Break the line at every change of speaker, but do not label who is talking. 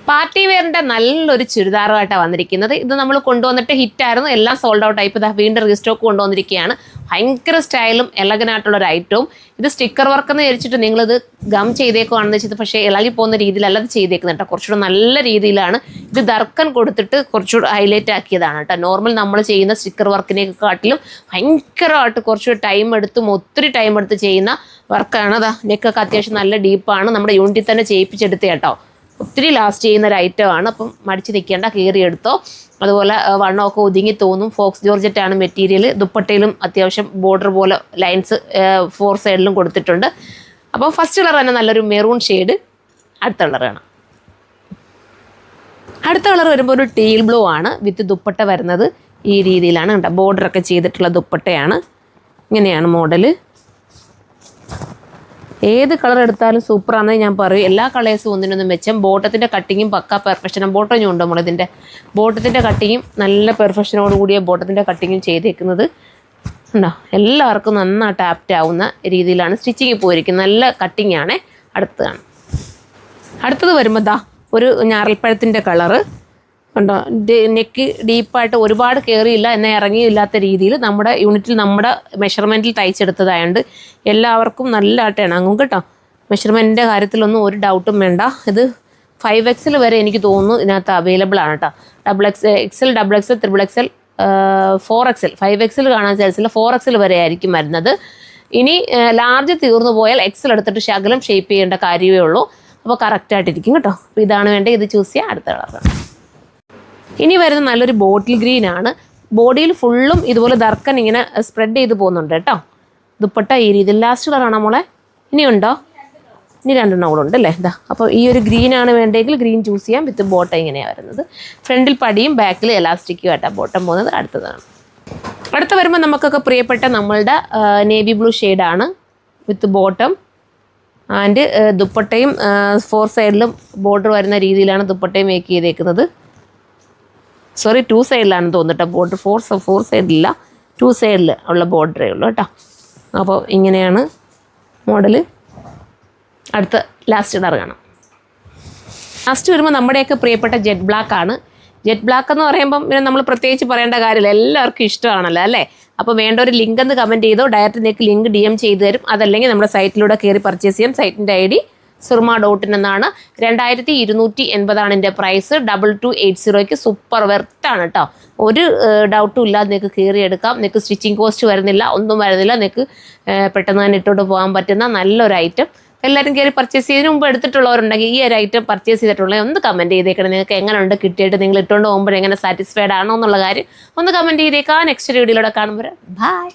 Party വെയറിൻ്റെ നല്ലൊരു ചുരിദാറുമായിട്ടാണ് വന്നിരിക്കുന്നത്. ഇത് നമ്മൾ കൊണ്ടുവന്നിട്ട് ഹിറ്റായിരുന്നു, എല്ലാം സോൾഡ് ഔട്ട് ആയി. ഇപ്പോൾ വീണ്ടും റീസ്റ്റോക്ക് കൊണ്ടുവന്നിരിക്കുകയാണ്. ഭയങ്കര സ്റ്റൈലും എലഗനായിട്ടുള്ളൊരു ഐറ്റവും. ഇത് സ്റ്റിക്കർ വർക്ക് എന്ന് വിചാരിച്ചിട്ട് നിങ്ങളിത് ഗം ചെയ്തേക്കുവാണെന്ന് വെച്ചത്, പക്ഷേ ഇളകി പോകുന്ന രീതിയിലല്ല ഇത് ചെയ്തേക്കുന്നത് കേട്ടോ. കുറച്ചുകൂടെ നല്ല രീതിയിലാണ് ഇത് ദർക്കൻ കൊടുത്തിട്ട് കുറച്ചുകൂടെ ഹൈലൈറ്റ് ആക്കിയതാണ് കേട്ടോ. നോർമൽ നമ്മൾ ചെയ്യുന്ന സ്റ്റിക്കർ വർക്കിനെക്കാട്ടിലും ഭയങ്കരമായിട്ട് കുറച്ചുകൂടി ടൈം എടുത്തും ഒത്തിരി ടൈം എടുത്ത് ചെയ്യുന്ന വർക്കാണ്. അതാ നെക്കൊക്കെ അത്യാവശ്യം നല്ല ഡീപ്പാണ്. നമ്മുടെ യൂണിറ്റിൽ തന്നെ ചെയ്യിപ്പിച്ചെടുത്തേ കേട്ടോ. ഒത്തിരി ലാസ്റ്റ് ചെയ്യുന്ന ഒരു ഐറ്റമാണ്. അപ്പം മടിച്ച് നിൽക്കേണ്ട, കീറിയെടുത്തോ. അതുപോലെ വണ്ണമൊക്കെ ഒതുങ്ങി തോന്നും. Fox ജോർജറ്റാണ് material. ദുപ്പട്ടയിലും അത്യാവശ്യം ബോർഡർ പോലെ ലൈൻസ് 4 സൈഡിലും കൊടുത്തിട്ടുണ്ട്. അപ്പോൾ ഫസ്റ്റ് കളർ തന്നെ നല്ലൊരു മെറൂൺ ഷെയ്ഡ്. അടുത്ത കളർ കാണാം. അടുത്ത കളർ വരുമ്പോൾ ഒരു ടീൽ ബ്ലൂ ആണ്. വിത്ത് ദുപ്പട്ട വരുന്നത് ഈ രീതിയിലാണ് കേട്ടോ. ബോർഡറൊക്കെ ചെയ്തിട്ടുള്ള ദുപ്പട്ടയാണ്. ഇങ്ങനെയാണ് മോഡല്. ഏത് കളർ എടുത്താലും സൂപ്പറാണെന്ന് ഞാൻ പറയും. എല്ലാ കളേഴ്സും ഒന്നിനൊന്നും മെച്ചം. ബോട്ടത്തിൻ്റെ കട്ടിങ്ങും പക്ക പെർഫെക്ഷനും. ബോട്ടം ഉണ്ട് നമ്മളിതിൻ്റെ. ബോട്ടത്തിൻ്റെ കട്ടിങ്ങും നല്ല പെർഫെക്ഷനോട് കൂടിയ ബോട്ടത്തിൻ്റെ കട്ടിങ്ങും ചെയ്തേക്കുന്നത് ഉണ്ടോ. എല്ലാവർക്കും നന്നായിട്ട് ആപ്റ്റ് ആവുന്ന രീതിയിലാണ് സ്റ്റിച്ചിങ് പോയിരിക്കുന്നത്. നല്ല കട്ടിങ് ആണ്. അടുത്തത് വരുമ്പോൾ ദാ ഒരു ഞാറൽപ്പഴത്തിൻ്റെ കളറ് ഉണ്ടോ. നെക്ക് ഡീപ്പായിട്ട് ഒരുപാട് കയറിയില്ല എന്നാൽ ഇറങ്ങിയില്ലാത്ത രീതിയിൽ നമ്മുടെ യൂണിറ്റിൽ നമ്മുടെ മെഷർമെൻറ്റിൽ തയ്ച്ചെടുത്തതായതുകൊണ്ട് എല്ലാവർക്കും നല്ലതായിട്ട് ഇണങ്ങും കേട്ടോ. മെഷർമെൻറ്റിൻ്റെ കാര്യത്തിലൊന്നും ഒരു ഡൗട്ടും വേണ്ട. ഇത് 5XL വരെ എനിക്ക് തോന്നുന്നു ഇതിനകത്ത് അവൈലബിൾ ആണ് കേട്ടോ. XL, XXL, XXL, 4XL. 5XL കാണാൻ ചാൻസില്ല. 4XL വരെ ആയിരിക്കും വരുന്നത്. ഇനി ലാർജ് തീർന്നു പോയാൽ XL എടുത്തിട്ട് ശകലം ഷേപ്പ് ചെയ്യേണ്ട കാര്യമേ ഉള്ളൂ. അപ്പോൾ കറക്റ്റായിട്ടിരിക്കും കേട്ടോ. അപ്പോൾ ഇതാണ് വേണ്ടത്. ഇത് ചൂസ് ചെയ്യുക. അടുത്ത കളറാണ്. ഇനി വരുന്ന നല്ലൊരു ബോട്ടിൽ ഗ്രീൻ ആണ്. ബോഡിയിൽ ഫുള്ളും ഇതുപോലെ ദർക്കൻ ഇങ്ങനെ സ്പ്രെഡ് ചെയ്ത് പോകുന്നുണ്ട് കേട്ടോ. ദുപ്പട്ട ഈ രീതിയിൽ. ലാസ്റ്റ് കളറാണോ മോളെ? ഇനിയുണ്ടോ? ഇനി 2 കൂടെ ഉണ്ട് അല്ലേ. ഇതാ. അപ്പോൾ ഈ ഒരു ഗ്രീനാണ് വേണ്ടെങ്കിൽ ഗ്രീൻ ചൂസ് ചെയ്യാം. വിത്ത് ബോട്ടം ഇങ്ങനെയാണ് വരുന്നത്. ഫ്രണ്ടിൽ പടിയും ബാക്കിൽ എലാസ്റ്റിക്കും ആയിട്ടാണ് ബോട്ടം പോകുന്നത്. അടുത്തതാണ്. അടുത്ത വരുമ്പോൾ നമുക്കൊക്കെ പ്രിയപ്പെട്ട നമ്മളുടെ നേവി ബ്ലൂ ഷെയ്ഡാണ്. വിത്ത് ബോട്ടം ആൻഡ് ദുപ്പട്ടയും 4 സൈഡിലും ബോർഡർ വരുന്ന രീതിയിലാണ് ദുപ്പട്ടയും മേക്ക് ചെയ്തേക്കുന്നത്. 2 സൈഡിലാണെന്ന് തോന്നിട്ടോ ബോർഡർ. 4 സൈഡിലില്ല, 2 സൈഡിൽ ഉള്ള ബോർഡറേ ഉള്ളൂ കേട്ടോ. അപ്പോൾ ഇങ്ങനെയാണ് മോഡല്. അടുത്ത ലാസ്റ്റ് കളർ കാണാം. ലാസ്റ്റ് വരുമ്പോൾ നമ്മുടെയൊക്കെ പ്രിയപ്പെട്ട ജെറ്റ് ബ്ലാക്ക് ആണ്. ജെറ്റ് ബ്ലാക്ക് എന്ന് പറയുമ്പം പിന്നെ നമ്മൾ പ്രത്യേകിച്ച് പറയേണ്ട കാര്യമില്ല, എല്ലാവർക്കും ഇഷ്ടമാണല്ലോ അല്ലേ. അപ്പോൾ വേണ്ട ഒരു ലിങ്ക് എന്ന് കമൻറ്റ് ചെയ്തോ. ഡയറക്റ്റ് നിങ്ങൾക്ക് ലിങ്ക് DM ചെയ്ത് തരും. അതല്ലെങ്കിൽ നമ്മുടെ സൈറ്റിലൂടെ കയറി പർച്ചേസ് ചെയ്യാം. സൈറ്റിൻ്റെ ID surma.in എന്നാണ്. 2280 ഇതിൻ്റെ പ്രൈസ്. 2280 സൂപ്പർ വെർത്താണ് കേട്ടോ. ഒരു ഡൗട്ടും ഇല്ലാതെ നിങ്ങൾക്ക് കയറി എടുക്കാം. നിങ്ങൾക്ക് സ്റ്റിച്ചിങ് കോസ്റ്റ് വരുന്നില്ല, ഒന്നും വരുന്നില്ല. നിങ്ങൾക്ക് പെട്ടെന്ന് തന്നെ ഇട്ടോട്ട് പോകാൻ പറ്റുന്ന നല്ലൊരു ഐറ്റം. എല്ലാവരും കയറി പർച്ചേസ് ചെയ്തതിന് മുമ്പ് എടുത്തിട്ടുള്ളവരുണ്ടെങ്കിൽ ഈ ഒരു ഐറ്റം പർച്ചേസ് ചെയ്തിട്ടുള്ളത് ഒന്ന് കമൻറ്റ് ചെയ്തേക്കണം. നിങ്ങൾക്ക് എങ്ങനെയുണ്ട് കിട്ടിയിട്ട് നിങ്ങൾ ഇട്ടുകൊണ്ട് പോകുമ്പോൾ എങ്ങനെ സാറ്റിസ്ഫൈഡ് ആണോ എന്നുള്ള കാര്യം ഒന്ന് കമൻറ്റ് ചെയ്തേക്കാം. നെക്സ്റ്റ് വീഡിയോയിലൂടെ കാണുമ്പോൾ ബൈ.